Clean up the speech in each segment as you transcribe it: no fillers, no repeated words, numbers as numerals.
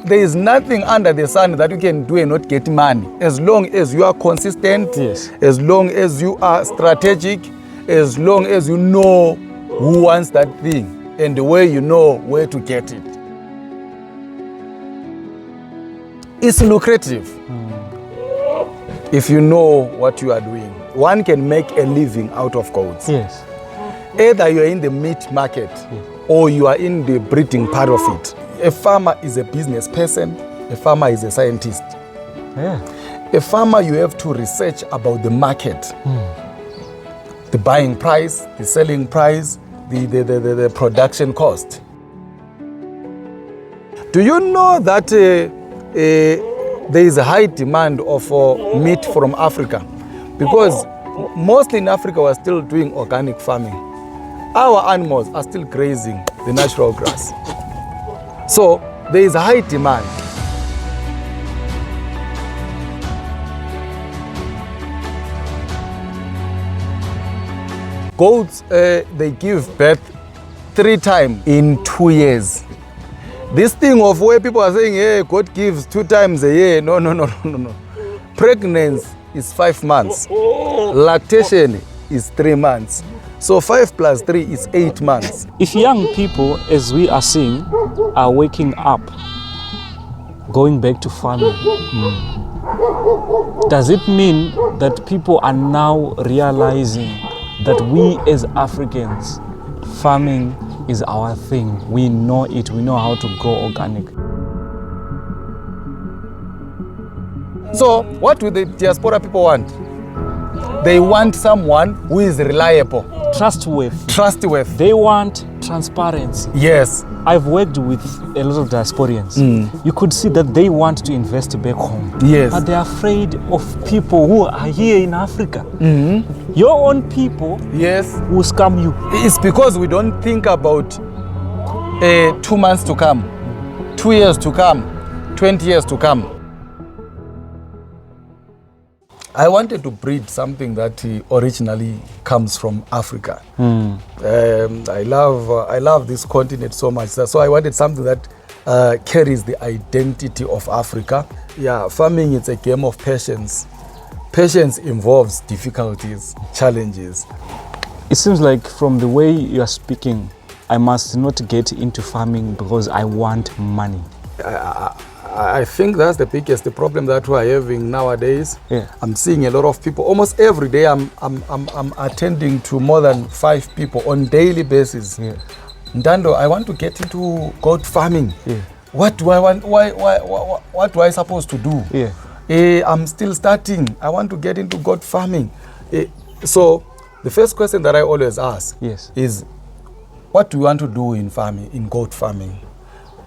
there is nothing under the sun that you can do and not get money. As long as you are consistent, Yes. as long as you are strategic, as long as you know who wants that thing and the way you know where to get it. It's lucrative if you know what you are doing. One can make a living out of goats. Yes. Either you are in the meat market or you are in the breeding part of it. A farmer is a business person, a farmer is a scientist. Yeah. A farmer, you have to research about the market, the buying price, the selling price, the production cost. Do you know that there is a high demand of meat from Africa? Because mostly in Africa we're still doing organic farming. Our animals are still grazing the natural grass. So there is a high demand. Goats, they give birth 3 times in 2 years. This thing of where people are saying, hey, goat gives 2 times a year. No. Pregnancy is 5 months. Lactation is 3 months. So 5 plus 3 is 8 months. If young people, as we are seeing, are waking up, going back to farming, does it mean that people are now realizing that we as Africans, farming is our thing? We know it, we know how to grow organic. So what do the diaspora people want? They want someone who is reliable. Trustworthy. They want transparency. Yes. I've worked with a lot of diasporians. You could see that they want to invest back home. Yes. But they're afraid of people who are here in Africa. Your own people will scam you. It's because we don't think about 2 months to come, 2 years to come, 20 years to come. I wanted to breed something that originally comes from Africa. I love this continent so much. So I wanted something that carries the identity of Africa. Yeah, farming is a game of patience. Patience involves difficulties, challenges. It seems like from the way you are speaking, I must not get into farming because I want money. I think that's the biggest problem that we're having nowadays. Yeah. I'm seeing a lot of people. Almost every day I'm attending to more than 5 people on daily basis. Yeah. Ntando, I want to get into goat farming. Yeah. What do I want? What do I supposed to do? Yeah. I'm still starting. I want to get into goat farming. So the first question that I always ask is, what do you want to do in farming, in goat farming?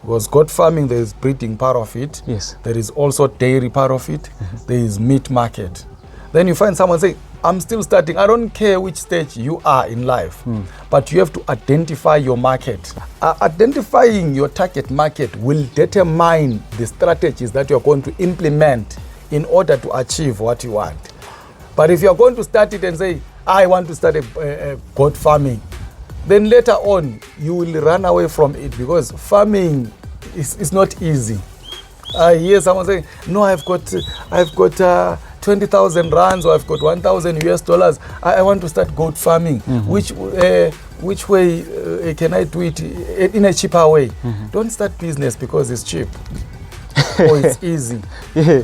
Because goat farming, there is breeding part of it. Yes. There is also dairy part of it. There is meat market. Then you find someone say, I'm still starting. I don't care which stage you are in life, but you have to identify your market. Identifying your target market will determine the strategies that you're going to implement in order to achieve what you want. But if you're going to start it and say, I want to start a goat farming, then later on you will run away from it, because farming is not easy. I hear someone saying, no, I've got 20,000 rands, or I've got $1,000 US. I want to start goat farming. Which way can I do it in a cheaper way? Don't start business because it's cheap or it's easy.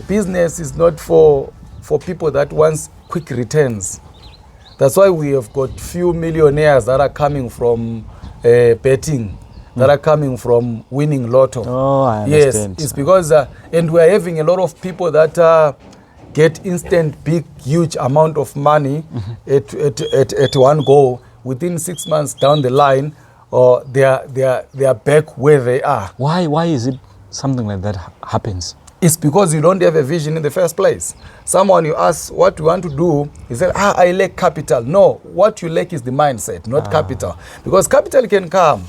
Business is not for people that wants quick returns. That's why we have got few millionaires that are coming from betting, that are coming from winning lotto. Oh, I understand. Yes, it's because, and we are having a lot of people that get instant, big, huge amount of money at one go. Within 6 months down the line, they are back where they are. Why is it something like that happens? It's because you don't have a vision in the first place. Someone you ask what you want to do, he said, I lack capital. No, what you lack is the mindset, not capital. Because capital can come,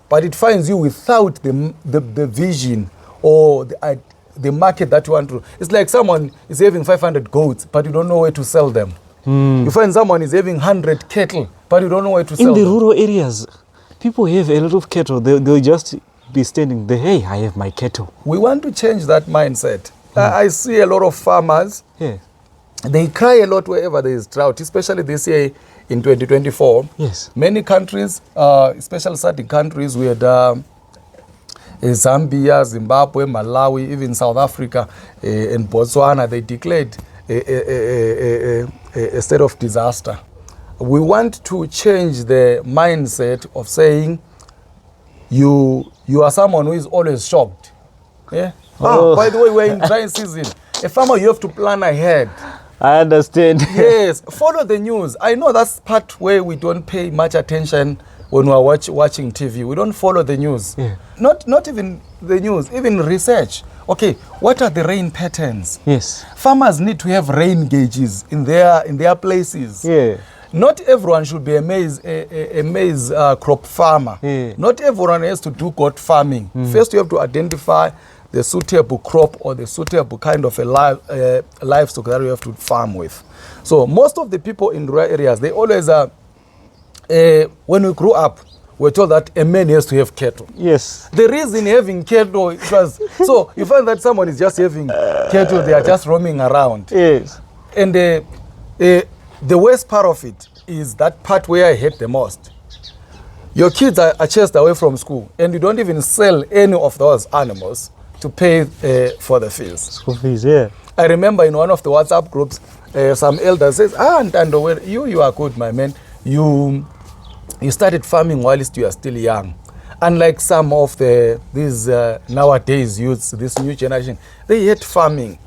but it finds you without the vision or the market that you want to. It's like someone is having 500 goats, but you don't know where to sell them. You find someone is having 100 cattle, but you don't know where to sell them. In the rural areas, people have a lot of cattle. They just be standing there, hey, I have my cattle. We want to change that mindset. I see a lot of farmers, Yeah. they cry a lot wherever there is drought, especially this year in 2024. Yes. Many countries, especially certain countries, we had Zambia, Zimbabwe, Malawi, even South Africa and Botswana, they declared a state of disaster. We want to change the mindset of saying you are someone who is always shocked. Yeah? Oh. By the way, we're in dry season. A farmer, you have to plan ahead. I understand. Yes, follow the news. I know that's part where we don't pay much attention when we're watching TV. We don't follow the news. Yeah. Not even the news, even research. Okay, what are the rain patterns? Yes. Farmers need to have rain gauges in their places. Yeah. Not everyone should be a maize crop farmer. Yeah. Not everyone has to do goat farming. First, you have to identify the suitable crop or the suitable kind of a livestock that you have to farm with. So most of the people in rural areas, they always when we grew up, we're told that a man has to have cattle. Yes. The reason having cattle, it was so you find that someone is just having cattle, they are just roaming around. Yes. And the worst part of it is that part where I hate the most. Your kids are chased away from school and you don't even sell any of those animals to pay for the fees. School fees, yeah. I remember in one of the WhatsApp groups, some elder says, Ntando, you are good, my man. You started farming whilst you are still young. Unlike some of these nowadays youths, this new generation, they hate farming.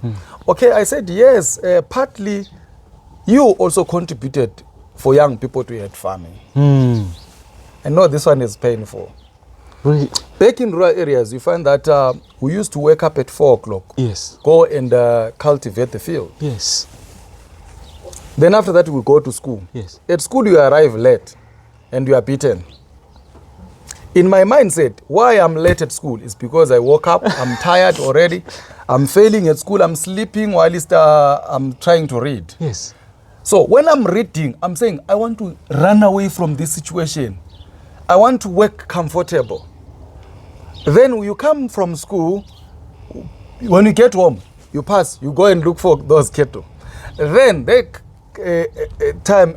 Okay, I said, yes, partly you also contributed for young people to hate farming. I know this one is painful. Really? Back in rural areas, you find that we used to wake up at 4 o'clock. Yes. Go and cultivate the field. Yes. Then after that, we go to school. Yes. At school, you arrive late and you are beaten. In my mindset, why I'm late at school is because I woke up, I'm tired already, I'm failing at school, I'm sleeping while I'm trying to read. Yes. So when I'm reading, I'm saying, I want to run away from this situation. I want to work comfortable. Then you come from school, when you get home, you pass, you go and look for those cattle. Then time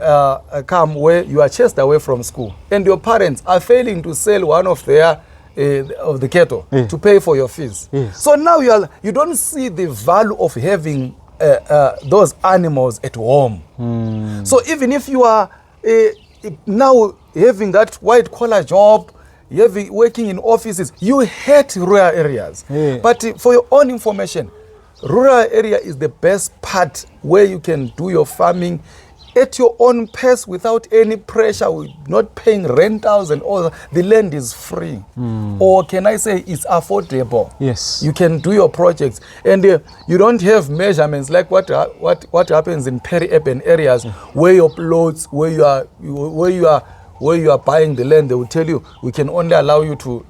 come where you are chased away from school and your parents are failing to sell one of their of the cattle to pay for your fees. Yes. So now you don't see the value of having those animals at home. So even if you are now having that white collar job, working in offices, you hate rural areas. But for your own information, rural area is the best part where you can do your farming at your own pace without any pressure, not paying rentals and all that. The land is free. Or can I say it's affordable? Yes. You can do your projects and you don't have measurements like what happens in peri-urban areas where your plots, where you are buying the land, they will tell you we can only allow you to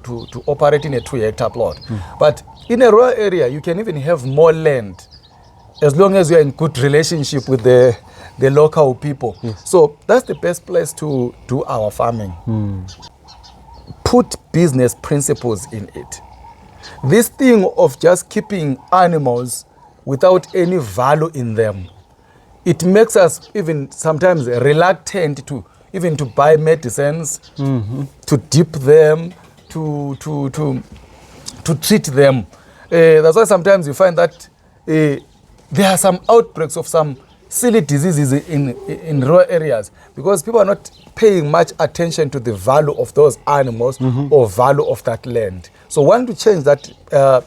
operate in a 2-hectare plot. But in a rural area, you can even have more land as long as you are in good relationship with the local people. Yes. So that's the best place to do our farming. Put business principles in it. This thing of just keeping animals without any value in them, it makes us even sometimes reluctant to buy medicines, to dip them, to treat them. That's why sometimes you find that there are some outbreaks of some silly diseases in rural areas because people are not paying much attention to the value of those animals or value of that land. So want to change that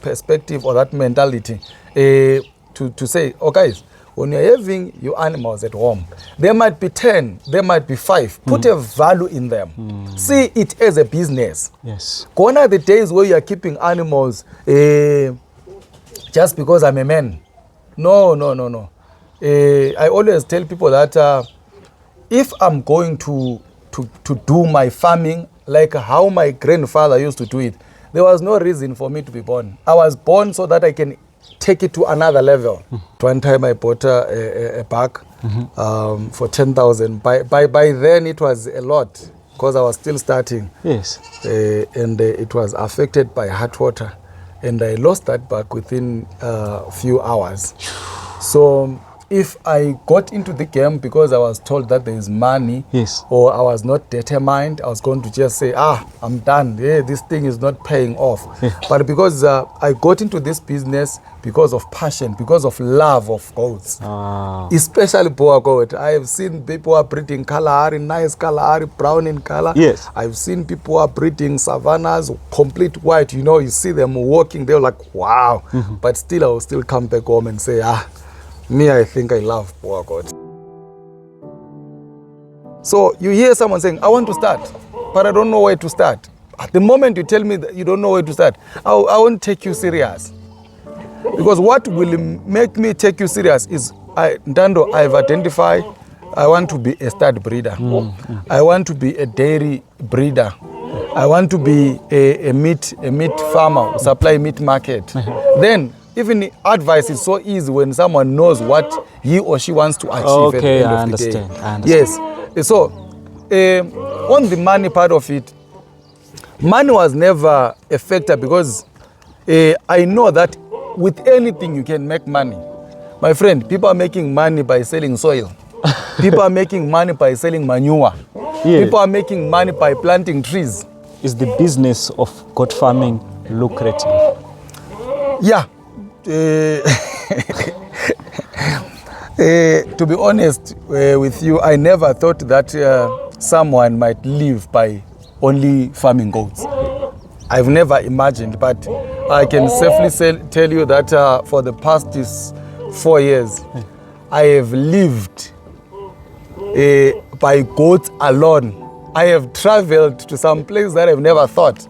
perspective or that mentality to say, oh guys, when you're having your animals at home, there might be 10, there might be 5. Put a value in them. See it as a business. Yes. Gone are the days where you are keeping animals just because I'm a man. No. I always tell people that if I'm going to do my farming like how my grandfather used to do it, there was no reason for me to be born. I was born so that I can take it to another level. One time I bought a bag for 10,000. By then it was a lot. because I was still starting. Yes. And it was affected by hot water. And I lost that back within a few hours. So if I got into the game because I was told that there is money, yes, or I was not determined, I was going to just say, I'm done. Yeah, this thing is not paying off. Yeah. But because I got into this business because of passion, because of love of goats, especially Boer goat. I have seen people who are breeding Kalahari, nice Kalahari, brown in color. Yes. I've seen people who are breeding Savannas, complete white. You know, you see them walking, they're like, wow. Mm-hmm. But still, I will still come back home and say, me, I think I love Boer goat. So you hear someone saying, I want to start, but I don't know where to start. At the moment you tell me that you don't know where to start, I won't take you serious. Because what will make me take you serious is, Ntando, I've identified, I want to be a stud breeder. I want to be a dairy breeder. I want to be a meat farmer, supply meat market. Then, even advice is so easy when someone knows what he or she wants to achieve at the end of the day. I understand. Yes. So, on the money part of it, money was never a factor because I know that with anything you can make money. My friend, people are making money by selling soil. People are making money by selling manure. Yeah. People are making money by planting trees. Is the business of goat farming lucrative? Yeah. To be honest with you, I never thought that someone might live by only farming goats. I've never imagined, but I can safely tell you that for the past 4 years, I have lived by goats alone. I have traveled to some place that I've never thought.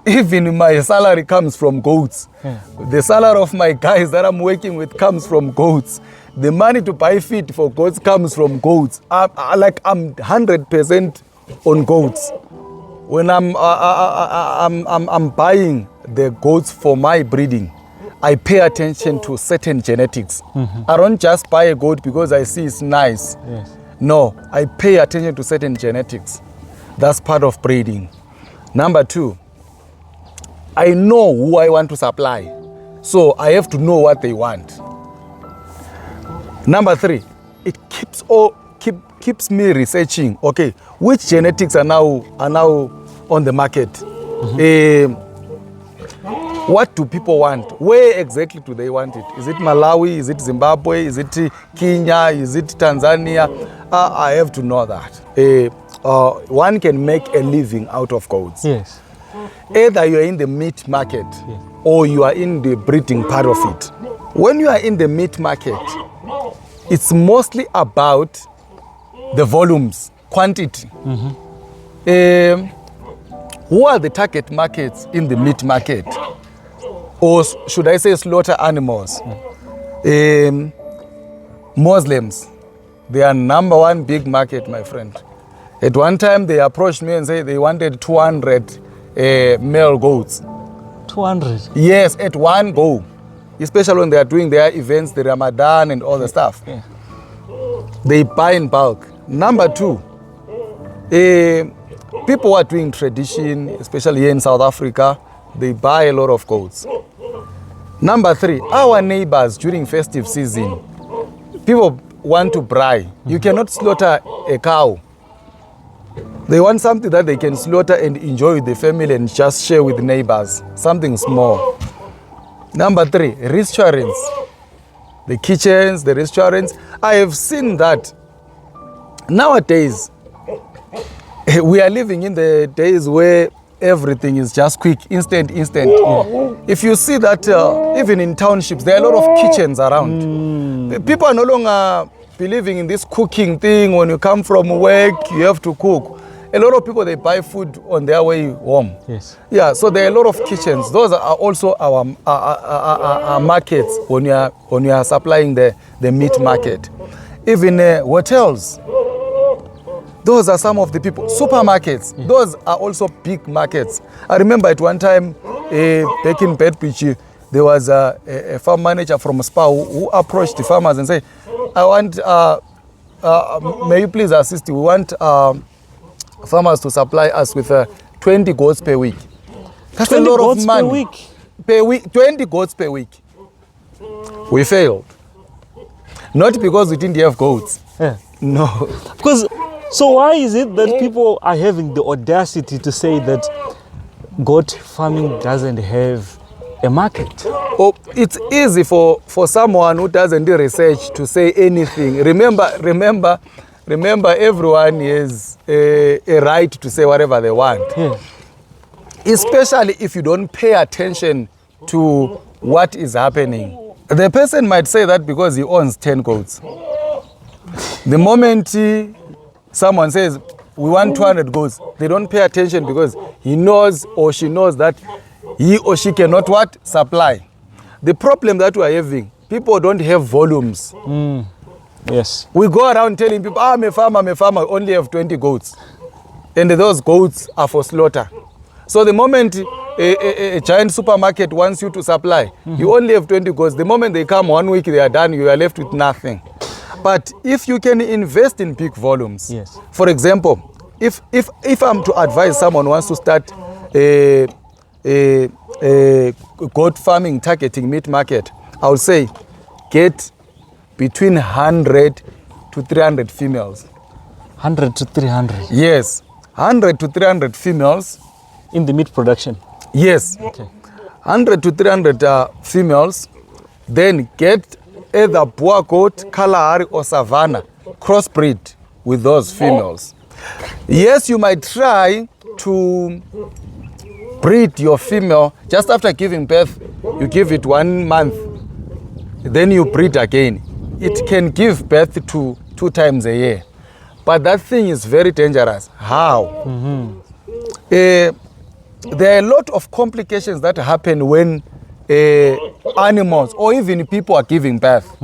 Even my salary comes from goats. The salary of my guys that I'm working with comes from goats. The money to buy feed for goats comes from goats. I'm 100% on goats. When I'm buying the goats for my breeding, I pay attention to certain genetics. Mm-hmm. I don't just buy a goat because I see it's nice. Yes. No, I pay attention to certain genetics. That's part of breeding. Number 2, I know who I want to supply. So I have to know what they want. Number 3, it keeps me researching, okay, which genetics are now on the market. Mm-hmm. What do people want? Where exactly do they want it? Is it Malawi? Is it Zimbabwe? Is it Kenya? Is it Tanzania? I have to know that. One can make a living out of goats. Yes. Either you are in the meat market, yes, or you are in the breeding part of it. When you are in the meat market, it's mostly about the volumes, quantity. Mm-hmm. Who are the target markets in the meat market? Or should I say slaughter animals? Muslims, they are number 1 big market, my friend. At one time, they approached me and said they wanted 200 male goats. 200? Yes, at one go. Especially when they are doing their events, the Ramadan and all the stuff. Yeah. They buy in bulk. Number 2, people who are doing tradition, especially here in South Africa, they buy a lot of goats. Number 3, our neighbors during festive season, people want to braai. You cannot slaughter a cow. They want something that they can slaughter and enjoy with the family and just share with the neighbors, something small. Number 3, restaurants. The kitchens, the restaurants. I have seen that nowadays, we are living in the days where everything is just quick, instant. If you see that even in townships, there are a lot of kitchens around. People are no longer believing in this cooking thing. When you come from work, you have to cook. A lot of people, they buy food on their way home. Yes. Yeah, so there are a lot of kitchens. Those are also our markets when you are supplying the meat market. Even hotels. Those are some of the people. Supermarkets, yeah, those are also big markets. I remember at one time, back in Bedbridge, there was a farm manager from SPA who approached the farmers and said, I want may you please assist? We want farmers to supply us with 20 goats per week. That's a lot of money. Per week, 20 goats per week. We failed. Not because we didn't have goats. Yeah. No. Because, so why is it that people are having the audacity to say that goat farming doesn't have a market? Oh, it's easy for someone who doesn't do research to say anything. Remember, everyone has a right to say whatever they want. Yeah. Especially if you don't pay attention to what is happening. The person might say that because he owns 10 goats. The moment someone says, we want 200 goats, they don't pay attention because he knows or she knows that he or she cannot what? Supply. The problem that we are having, people don't have volumes. Yes. We go around telling people, I'm a farmer, only have 20 goats. And those goats are for slaughter. So the moment a giant supermarket wants you to supply, you only have 20 goats. The moment they come 1 week, they are done, you are left with nothing. But if you can invest in big volumes, yes. For example, if I'm to advise someone who wants to start a goat farming targeting meat market, I would say get between 100 to 300 females. 100 to 300? Yes, 100 to 300 females. In the meat production? Yes. Okay. 100 to 300 females. Then get either Boer goat, Kalahari or Savanna, crossbreed with those females. Yes, you might try to breed your female just after giving birth. You give it 1 month, then you breed again. It can give birth to 2 times a year. But that thing is very dangerous. How? There are a lot of complications that happen when animals or even people are giving birth.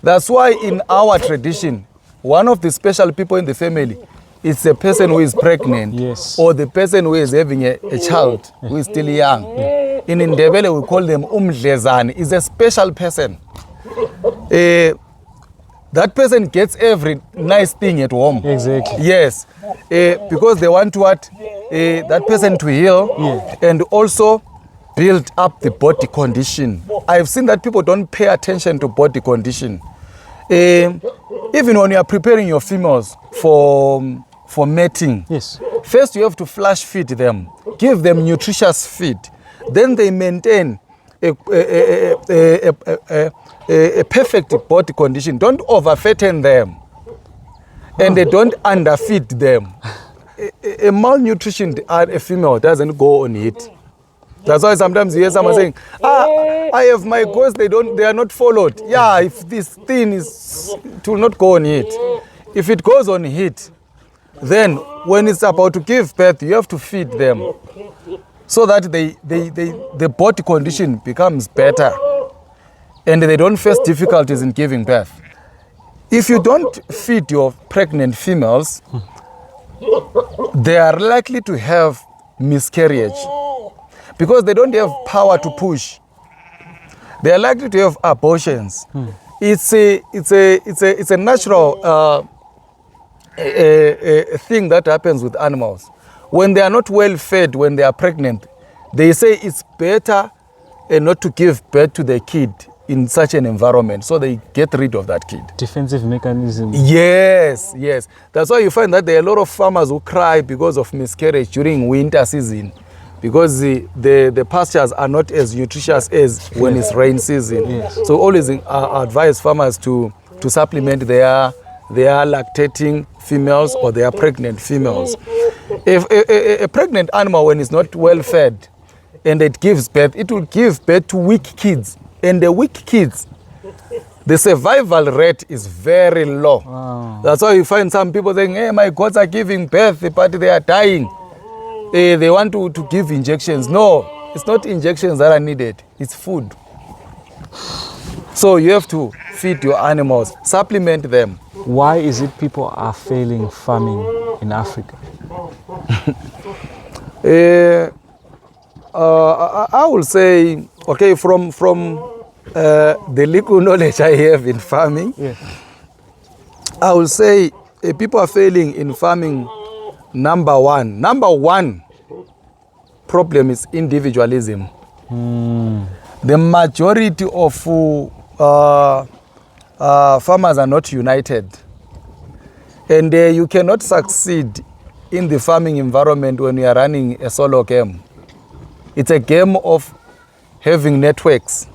That's why in our tradition, one of the special people in the family is the person who is pregnant, yes, or the person who is having a child who is still young. In Ndebele, we call them umdlezane. Is a special person. That person gets every nice thing at home. Exactly. Yes, because they want what that person to heal, and also build up the body condition. I've seen that people don't pay attention to body condition. Even when you are preparing your females for mating, yes, first you have to flash feed them, give them nutritious feed. Then they maintain a perfect body condition. Don't overfatten them, and they don't underfeed them. A malnutrition a female doesn't go on it. That's why sometimes you hear someone saying, I have my goals, they are not followed. Yeah, if this thing it will not go on it. If it goes on it, then when it's about to give birth, you have to feed them so that the body condition becomes better and they don't face difficulties in giving birth. If you don't feed your pregnant females, they are likely to have miscarriage because they don't have power to push. They are likely to have abortions. It's a natural a thing that happens with animals. When they are not well fed, when they are pregnant, they say it's better not to give birth to the kid in such an environment, so they get rid of that kid. Defensive mechanism. Yes, yes. That's why you find that there are a lot of farmers who cry because of miscarriage during winter season, because the pastures are not as nutritious as when it's rain season. Yes. So always advise farmers to supplement their lactating females or their pregnant females. If a pregnant animal, when it's not well fed and it gives birth, it will give birth to weak kids. And the weak kids, the survival rate is very low. Wow. That's why you find some people saying, hey, my goats are giving birth, but they are dying. They want to give injections. No, it's not injections that are needed. It's food. So you have to feed your animals, supplement them. Why is it people are failing farming in Africa? I will say, okay, from the little knowledge I have in farming, I will say people are failing in farming. Number one problem is individualism. The majority of farmers are not united, and you cannot succeed in the farming environment when you are running a solo game. It's a game of having networks.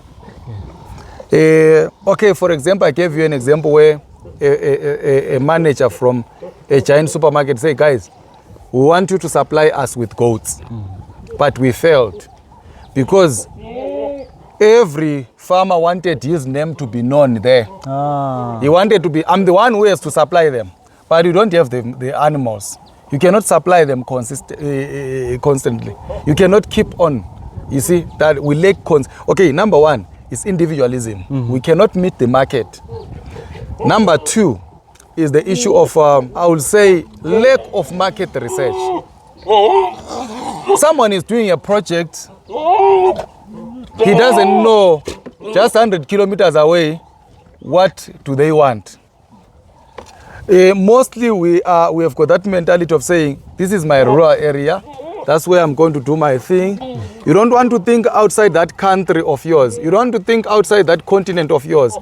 Okay, for example, I gave you an example where a manager from a giant supermarket say, guys, we want you to supply us with goats. But we failed because every farmer wanted his name to be known there. He wanted to be, I'm the one who has to supply them, but you don't have the animals. You cannot supply them constantly. You cannot keep on. You see, that we lack okay, number one is individualism. We cannot meet the market. Number two is the issue of, I would say, lack of market research. Someone is doing a project, he doesn't know just 100 kilometers away what do they want. Mostly we have got that mentality of saying, this is my rural area, that's where I'm going to do my thing. You don't want to think outside that country of yours. You don't want to think outside that continent of yours.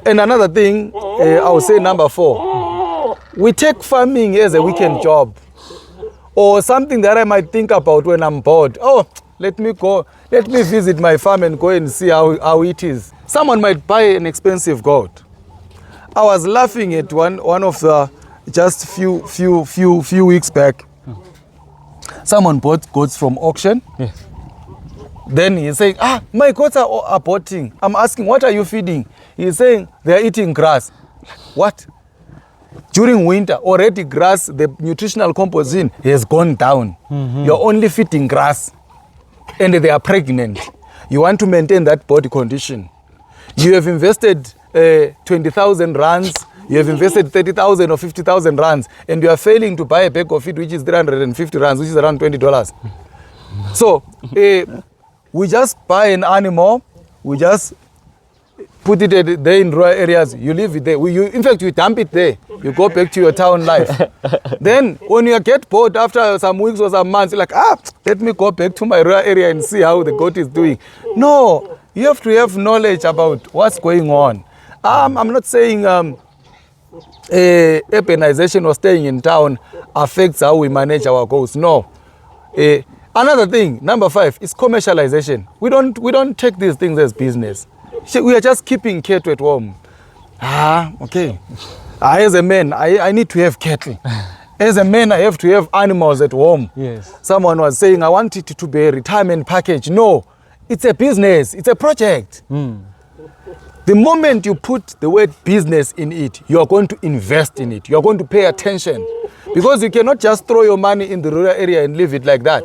And another thing, I would say number 4, we take farming as a weekend job or something that I might think about when I'm bored. Oh, let me visit my farm and go and see how it is. Someone might buy an expensive goat. I was laughing at one of the just few weeks back. Someone bought goats from auction. Yes. Then he's saying, my goats are aborting. I'm asking, what are you feeding? He's saying, they're eating grass. What? During winter, already grass, the nutritional composition has gone down. You're only feeding grass. And they are pregnant. You want to maintain that body condition. You have invested 20,000 rands, you have invested 30,000 or 50,000 rands, and you are failing to buy a bag of feed which is 350 rands, which is around $20. So we just buy an animal, we just put it there in rural areas, you leave it there. In fact, you dump it there, you go back to your town life. Then when you get bored after some weeks or some months, you're like, let me go back to my rural area and see how the goat is doing. No, you have to have knowledge about what's going on. I'm not saying urbanization or staying in town affects how we manage our goals. No. Another thing, number 5, is commercialization. We don't take these things as business. We are just keeping cattle at home. Okay. As a man, I need to have cattle. As a man, I have to have animals at home. Yes. Someone was saying, I want it to be a retirement package. No, it's a business. It's a project. The moment you put the word business in it, you are going to invest in it. You are going to pay attention. Because you cannot just throw your money in the rural area and leave it like that.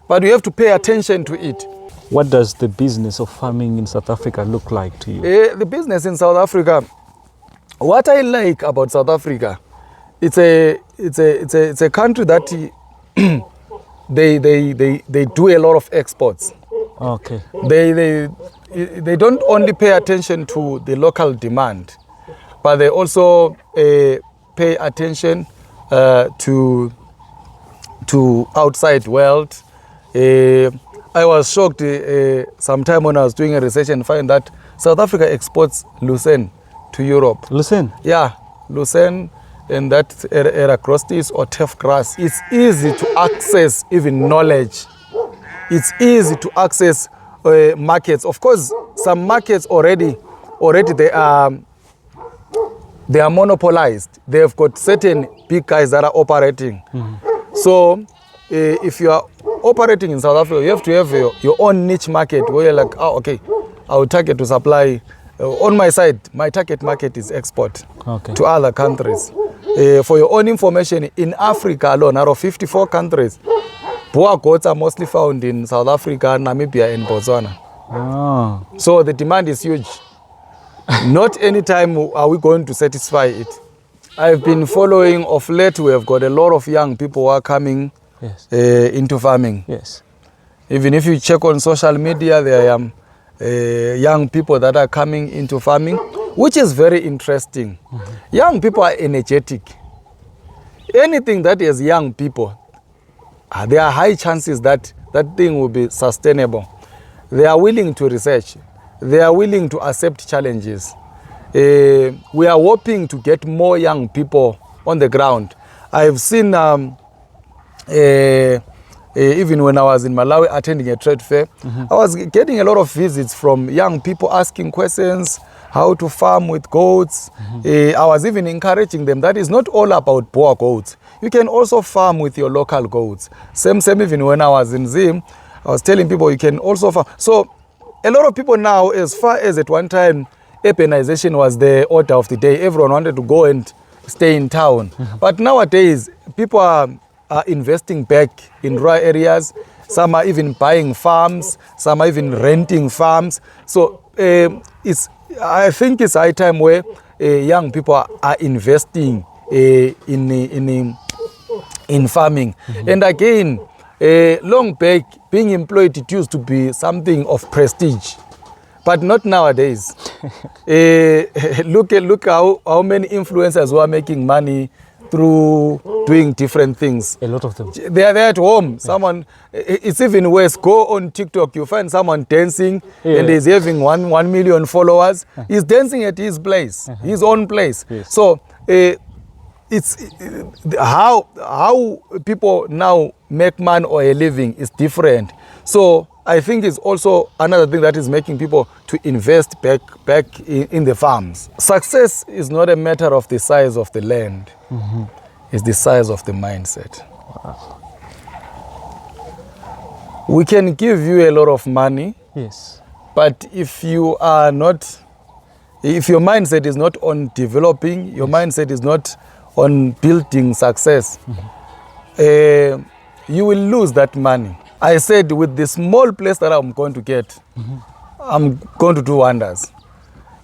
But you have to pay attention to it. What does the business of farming in South Africa look like to you? The business in South Africa, what I like about South Africa, it's a country that they do a lot of exports. Okay. They don't only pay attention to the local demand, but they also pay attention to outside world. I was shocked sometime when I was doing a research and find that South Africa exports lucerne to Europe. Lucerne? Yeah, lucerne and that Eracrostis or turf grass. It's easy to access even knowledge. It's easy to access markets. Of course, some markets already they are monopolized. They've got certain big guys that are operating. So if you are operating in South Africa, you have to have your own niche market where you're like, okay, I will target to supply. On my side, my target market is export to other countries. For your own information, in Africa alone, out of 54 countries, Boer goats are mostly found in South Africa, Namibia, and Botswana. So the demand is huge. Not any time are we going to satisfy it. I've been following of late. We have got a lot of young people who are coming into farming. Yes. Even if you check on social media, there are young people that are coming into farming. which is very interesting. Young people are energetic. Anything that is young people, there are high chances that that thing will be sustainable. They are willing to research. They are willing to accept challenges. We are hoping to get more young people on the ground. I've seen, even when I was in Malawi attending a trade fair, I was getting a lot of visits from young people asking questions, how to farm with goats. I was even encouraging them that it's not all about Boer goats. You can also farm with your local goats. Same even when I was in Zim, I was telling people you can also farm. So a lot of people now, as far as at one time, urbanization was the order of the day. Everyone wanted to go and stay in town. But nowadays, people are investing back in rural areas. Some are even buying farms. Some are even renting farms. So I think it's high time where young people are investing in farming. And again, long back, being employed, it used to be something of prestige. But not nowadays. Look how many influencers were making money through doing different things. A lot of them. They are there at home. Yes. Someone, it's even worse. Go on TikTok, you find someone dancing and he's having 1 million followers. He's dancing at his place, his own place. Yes. So it's how people now make money or a living is different. So I think it's also another thing that is making people to invest back in the farms. Success is not a matter of the size of the land. It's the size of the mindset. Wow. We can give you a lot of money. Yes. But if you are not, if your mindset is not on developing, your mindset is not on building success, you will lose that money. I said with the small place that I'm going to get, I'm going to do wonders.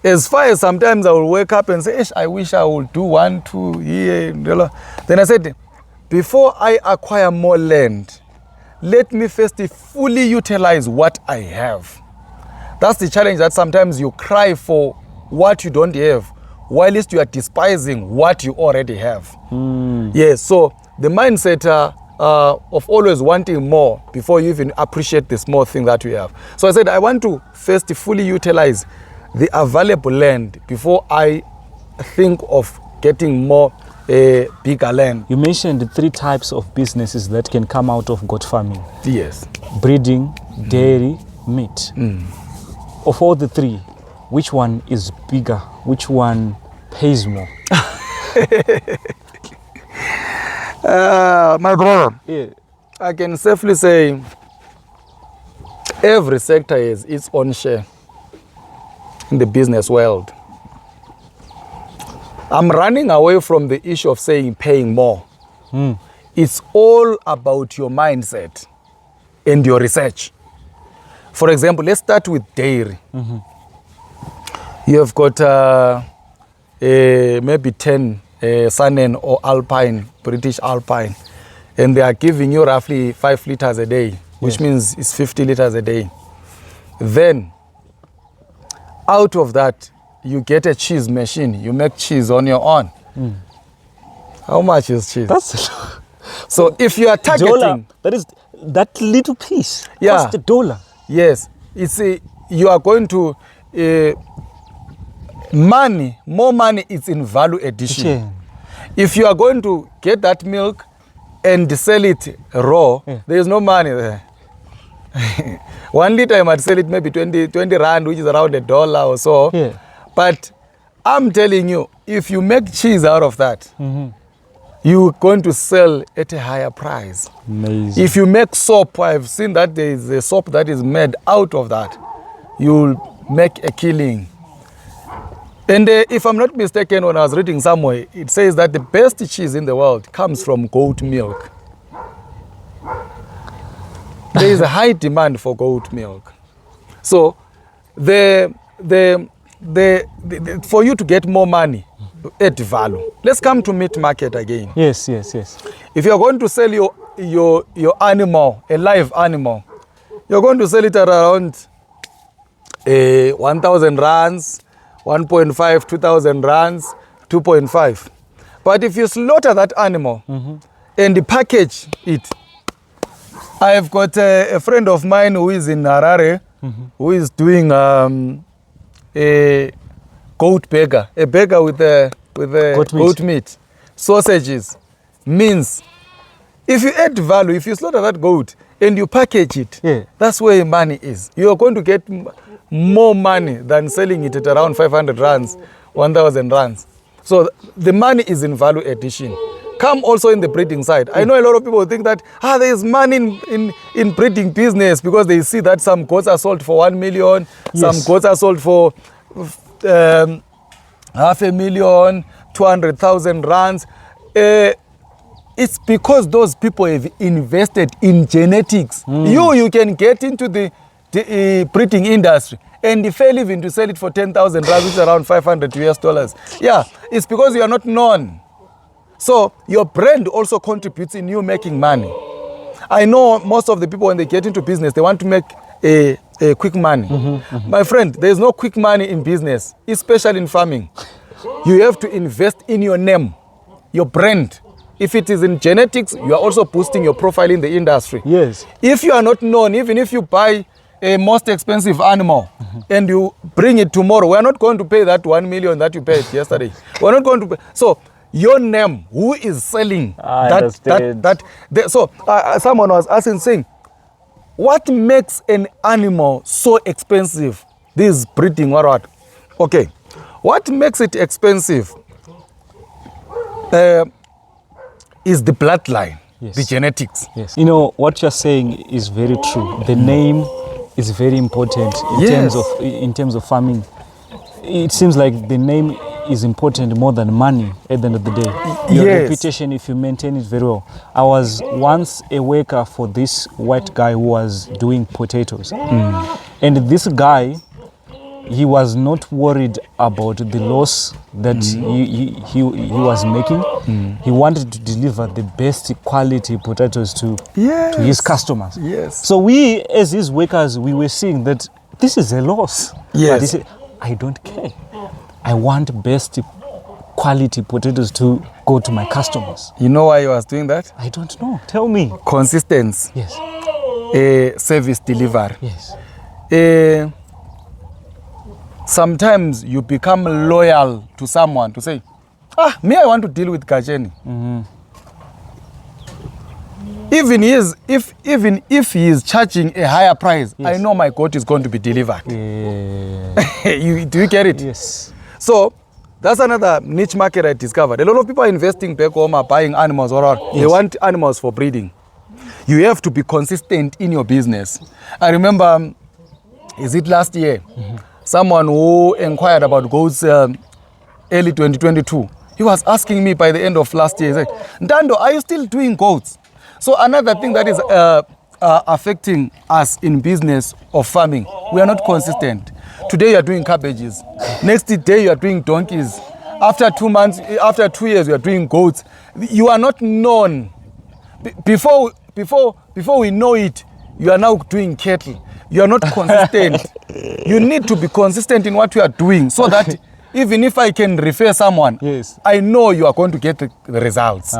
As far as sometimes I will wake up and say, I wish I would do 1, 2 here. Then I said, before I acquire more land, let me first fully utilize what I have. That's the challenge, that sometimes you cry for what you don't have, while you are despising what you already have. Yes, so the mindset of always wanting more before you even appreciate the small thing that you have. So I said, I want to first fully utilize the available land before I think of getting more bigger land. You mentioned 3 types of businesses that can come out of goat farming. Yes. Breeding, dairy, meat. Of all the 3, which one is bigger? Which one pays more? My brother, I can safely say every sector has its own share in the business world. I'm running away from the issue of saying paying more. It's all about your mindset and your research. For example, let's start with dairy. You have got maybe 10 Savanna or Alpine, British Alpine, and they are giving you roughly 5 liters a day, which means it's 50 liters a day. Then, out of that, you get a cheese machine. You make cheese on your own. How much is cheese? That's so if you are targeting $1, that is that little piece costs $1. Yes, it's you are going to more money is in value addition. If you are going to get that milk and sell it raw, there is no money there. 1 liter I might sell it maybe 20 rand, which is around $1 or so. But I'm telling you, if you make cheese out of that, you're going to sell at a higher price. Amazing. If you make soap, I've seen that there is a soap that is made out of that. You'll make a killing. And if I'm not mistaken, when I was reading somewhere, it says that the best cheese in the world comes from goat milk. There is a high demand for goat milk. So for you to get more money, add value. Let's come to meat market again. Yes. If you're going to sell your animal, a live animal, you're going to sell it at around 1,000 rands, 1.5, 2,000 rands, 2.5. But if you slaughter that animal and package it, I've got a friend of mine who is in Harare, who is doing a goat burger, a burger with goat meat, sausages, mince. If you add value, if you slaughter that goat and you package it, that's where money is. You're going to get more money than selling it at around 500 rands, 1,000 rands. So the money is in value addition. Come also in the breeding side. I know a lot of people think that there is money in breeding business because they see that some goats are sold for 1 million, some goats are sold for 500,000, 200,000 rands. It's because those people have invested in genetics. You can get into the breeding industry and fail even to sell it for 10,000 rands, which is around $500 US. Yeah, it's because you are not known. So your brand also contributes in you making money. I know most of the people, when they get into business, they want to make a quick money. My friend, there is no quick money in business, especially in farming. You have to invest in your name, your brand. If it is in genetics, you are also boosting your profile in the industry. Yes. If you are not known, even if you buy a most expensive animal and you bring it tomorrow, we are not going to pay that 1 million that you paid yesterday. We're not going to pay. So your name, who is selling someone was asking, saying, what makes an animal so expensive? This breeding, what? Okay, what makes it expensive is the bloodline, the genetics. Yes. You know, what you're saying is very true. The name is very important in terms of farming. It seems like the name is important more than money at the end of the day. Your reputation, if you maintain it very well. I was once a worker for this white guy who was doing potatoes. And this guy, he was not worried about the loss that he was making. He wanted to deliver the best quality potatoes to his customers. So we, as his workers, we were seeing that this is a loss. But he said, I don't care. I want best quality potatoes to go to my customers. You know why he was doing that? I don't know. Tell me. Consistency. Yes. Service delivery. Yes. Sometimes you become loyal to someone to say, I want to deal with Gatsheni. Even if he is charging a higher price, I know my goat is going to be delivered. Do you get it? Yes. So that's another niche market I discovered. A lot of people are investing back home, are buying animals, they want animals for breeding. You have to be consistent in your business. I remember, is it last year? Someone who inquired about goats early 2022. He was asking me by the end of last year, he said, Ntando, are you still doing goats? So another thing that is affecting us in business of farming, we are not consistent. Today you are doing cabbages. Next day you are doing donkeys. After 2 months, after 2 years, you are doing goats. You are not known. Before we know it, you are now doing cattle. You are not consistent. You need to be consistent in what you are doing so that even if I can refer someone, I know you are going to get the results.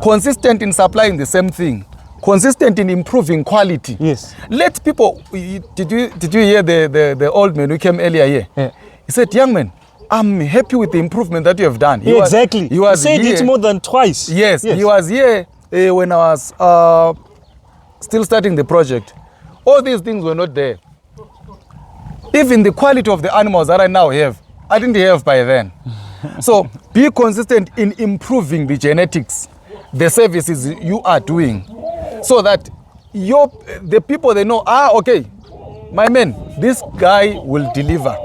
Consistent in supplying the same thing. Consistent in improving quality. Yes. Let people. Did you hear the old man who came earlier here? Yeah. He said, young man, I'm happy with the improvement that you have done. He was said here. It more than twice. Yes. He was here when I was still starting the project. All these things were not there. Even the quality of the animals that I now have, I didn't have by then. So be consistent in improving the genetics, the services you are doing, so that the people, they know, okay, my man, this guy will deliver.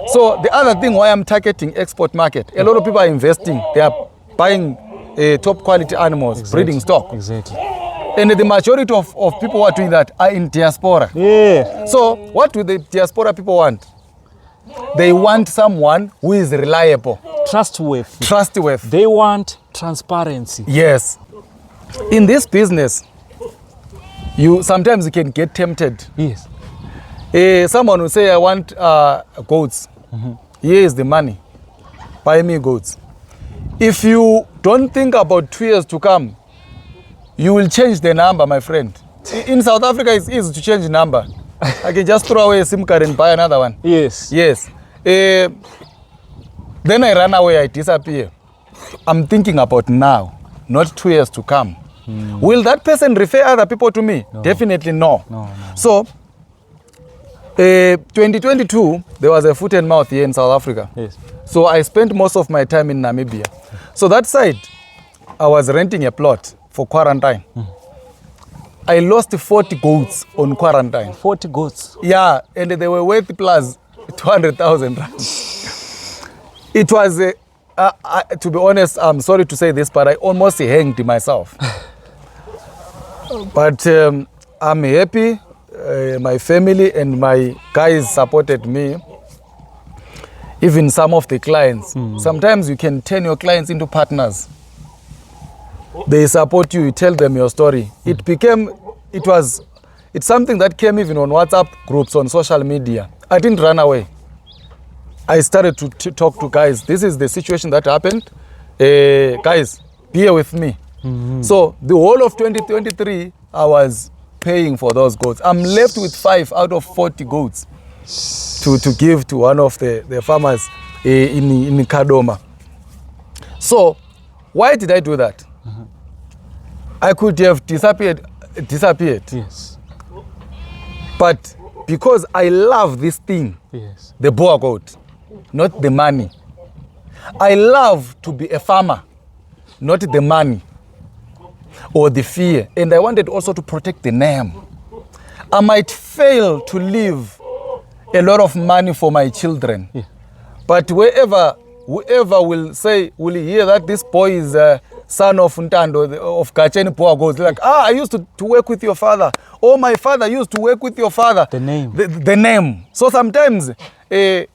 So the other thing why I'm targeting export market, a lot of people are investing. They are buying top quality animals, breeding stock. Exactly. And the majority of people who are doing that are in diaspora. Yeah. So what do the diaspora people want? They want someone who is reliable. Trustworthy. They want transparency. Yes. In this business, sometimes you can get tempted. Yes. Someone will say, I want goats. here is the money. Buy me goats. If you don't think about 2 years to come, you will change the number, my friend. In South Africa, it's easy to change the number. I can just throw away a SIM card and buy another one. Yes. Yes. Then I run away, I disappear. I'm thinking about now, not 2 years to come. Will that person refer other people to me? No. Definitely no. No. So, 2022, there was a foot and mouth here in South Africa. Yes. So I spent most of my time in Namibia. So that side, I was renting a plot for quarantine. I lost 40 goats on quarantine. 40 goats. Yeah, and they were worth plus 200,000 rand. It was, to be honest, I'm sorry to say this, but I almost hanged myself. But I'm happy. My family and my guys supported me. Even some of the clients. Sometimes you can turn your clients into partners. They support you, you tell them your story. It's something that came even on WhatsApp groups, on social media. I didn't run away. I started to talk to guys. This is the situation that happened. Guys, be here with me. So the whole of 2023, I was paying for those goats. I'm left with 5 out of 40 goats to give to one of the farmers in Kadoma. So why did I do that? I could have disappeared. Yes. But because I love this thing, Yes. the Boer goat, not the money. I love to be a farmer, not the money or the fear. And I wanted also to protect the name. I might fail to leave a lot of money for my children. Yeah. But whoever will hear that this boy is a son of Ntando, of Gatsheni Boer goes like, I used to work with your father. Or my father used to work with your father. The name. The name. So sometimes you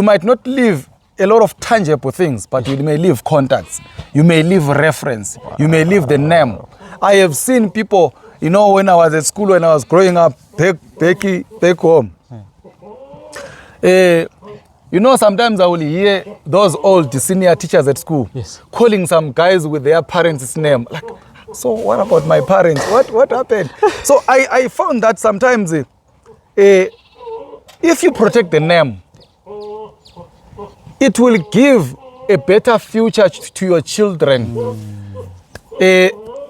might not leave a lot of tangible things, but you may leave contacts. You may leave reference. You may leave the name. I have seen people, when I was at school, when I was growing up, back home. Sometimes I will hear those old senior teachers at school calling some guys with their parents' name. Like, so what about my parents? What happened? So I found that sometimes if you protect the name, it will give a better future to your children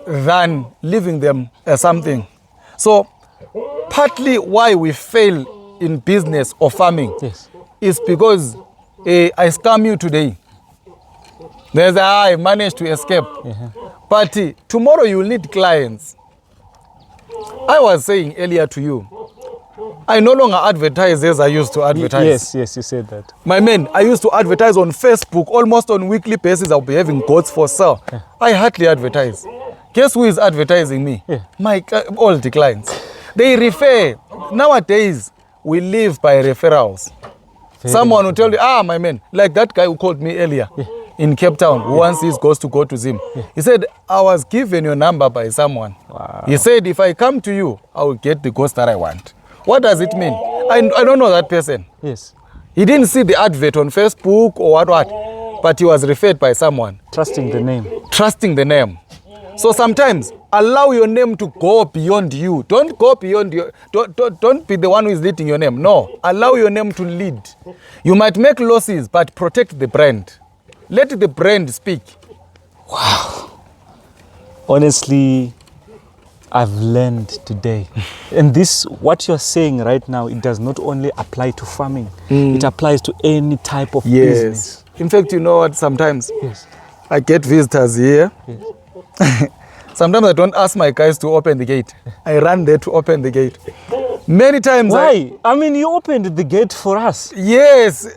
than leaving them something. So partly why we fail in business or farming is because I scam you today. I managed to escape. But tomorrow you will need clients. I was saying earlier to you, I no longer advertise as I used to advertise. Yes, you said that. My man, I used to advertise on Facebook almost on weekly basis. I'll be having goats for sale. I hardly advertise. Guess who is advertising me? My all the clients. They refer. Nowadays, we live by referrals. Someone will tell you, my man, like that guy who called me earlier in Cape Town, who wants his ghost to go to Zim. He said, I was given your number by someone. Wow. He said, if I come to you, I will get the ghost that I want. What does it mean? I don't know that person. Yes. He didn't see the advert on Facebook or what, but he was referred by someone. Trusting the name. Trusting the name. So sometimes allow your name to go beyond you. Don't go beyond your, don't be the one who is leading your name. No, allow your name to lead. You might make losses, but protect the brand. Let the brand speak. Wow. Honestly, I've learned today. And this, what you're saying right now, it does not only apply to farming. It applies to any type of business. In fact, you know what, sometimes I get visitors here. Sometimes I don't ask my guys to open the gate. I run there to open the gate. Many times. Why? I mean, you opened the gate for us. Yes,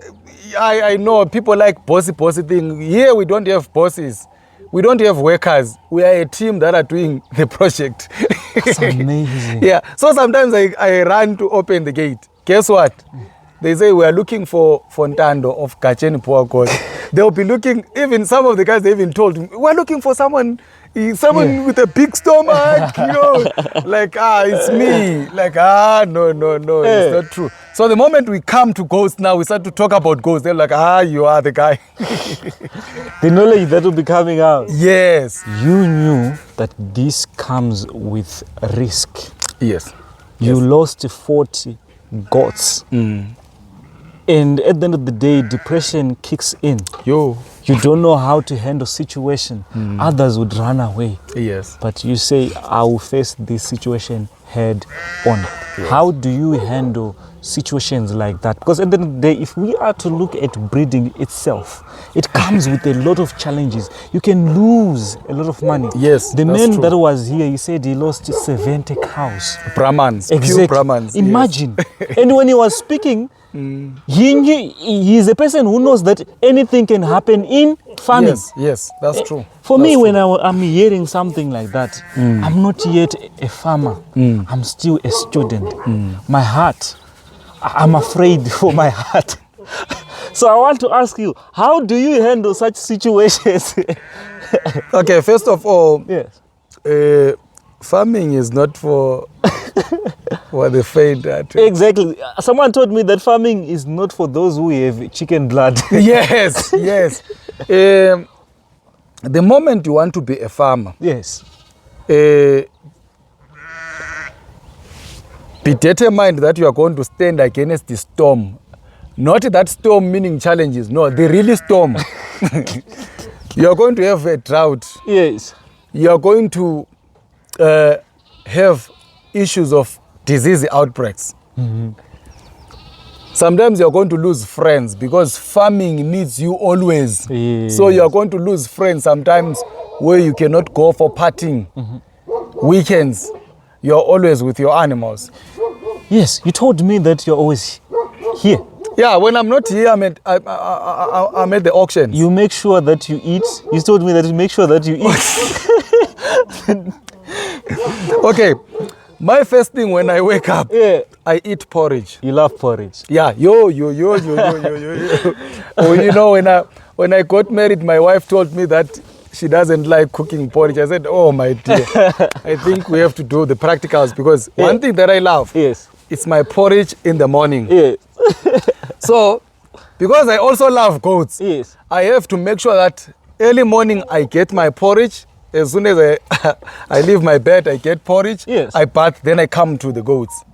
I know people like bossy thing. Here we don't have bosses. We don't have workers. We are a team that are doing the project. That's amazing. So sometimes I run to open the gate. Guess what? They say we are looking for Ntando of Gatsheni Boer goat. They'll be looking, even some of the guys, they even told me, we're looking for someone someone with a big stomach, you know, like, it's me. Like, no, it's not true. So the moment we come to ghosts now, we start to talk about ghosts. They're like, you are the guy. The knowledge that will be coming out. Yes. You knew that this comes with risk. Yes. You lost 40 goats. And at the end of the day, depression kicks in. You don't know how to handle situation. Others would run away. Yes. But you say, I will face this situation head on. Yes. How do you handle situations like that? Because at the end of the day, if we are to look at breeding itself, it comes with a lot of challenges. You can lose a lot of money. Yes, the man that was here, he said he lost 70 cows. Brahmans, exactly. Pure Brahmans. Imagine. Yes. And when he was speaking, he is a person who knows that anything can happen in farming. Yes, that's true. For me, when I'm hearing something like that, I'm not yet a farmer. I'm still a student. My heart, I'm afraid for my heart. So I want to ask you, how do you handle such situations? Okay, first of all, yes. Farming is not for the faint. Exactly. Someone told me that farming is not for those who have chicken blood. Yes. The moment you want to be a farmer, yes, be determined that you are going to stand against the storm. Not that storm meaning challenges, no, the really storm. You are going to have a drought. Yes. You are going to have issues of disease outbreaks. Sometimes you're going to lose friends because farming needs you always. Yes. So you're going to lose friends sometimes where you cannot go for partying. Weekends, you're always with your animals. Yes, you told me that you're always here. Yeah, when I'm not here, I'm at the auctions. You make sure that you eat. You told me that you make sure that you eat. Okay, my first thing when I wake up, I eat porridge. You love porridge? Yeah, yo. Oh, you know, when I got married, my wife told me that she doesn't like cooking porridge. I said, oh my dear, I think we have to do the practicals because one thing that I love, it's my porridge in the morning. Yes. So, because I also love goats, I have to make sure that early morning I get my porridge. As soon as I leave my bed, I get porridge. Yes. I bath, then I come to the goats.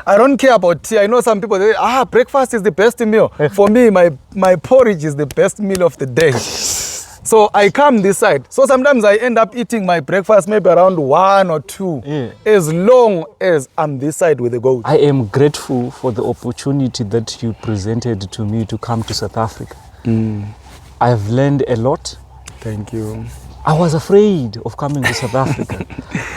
I don't care about tea. I know some people say, breakfast is the best meal. For me, my porridge is the best meal of the day. So I come this side. So sometimes I end up eating my breakfast maybe around 1 or 2, as long as I'm this side with the goats. I am grateful for the opportunity that you presented to me to come to South Africa. I've learned a lot. Thank you. I was afraid of coming to South Africa,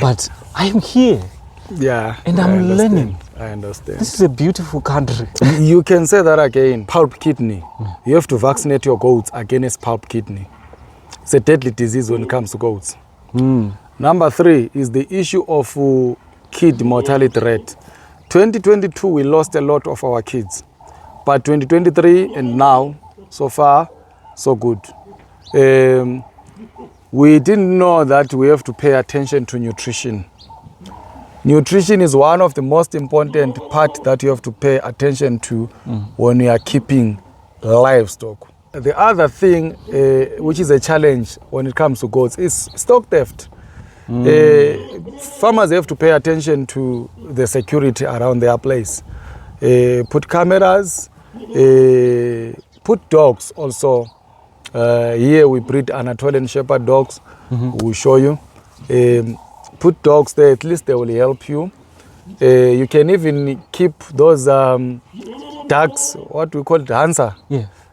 but I'm here. Yeah. And I'm learning. I understand. This is a beautiful country. You can say that again. Pulp kidney. You have to vaccinate your goats against pulp kidney. It's a deadly disease when it comes to goats. Number 3 is the issue of kid mortality rate. 2022, we lost a lot of our kids. But 2023 and now, so far, so good. We didn't know that we have to pay attention to nutrition. Nutrition is one of the most important part that you have to pay attention to when you are keeping livestock. The other thing, which is a challenge when it comes to goats, is stock theft. Farmers have to pay attention to the security around their place. Put cameras, put dogs also. Here we breed Anatolian Shepherd dogs. We'll show you. Put dogs there, at least they will help you. You can even keep those ducks, what we call it, Hansa.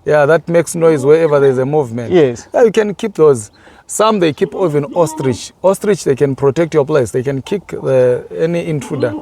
Yeah, that makes noise wherever there's a movement. Yes. Yeah, you can keep those. Some they keep even ostrich. Ostrich, they can protect your place. They can kick any intruder.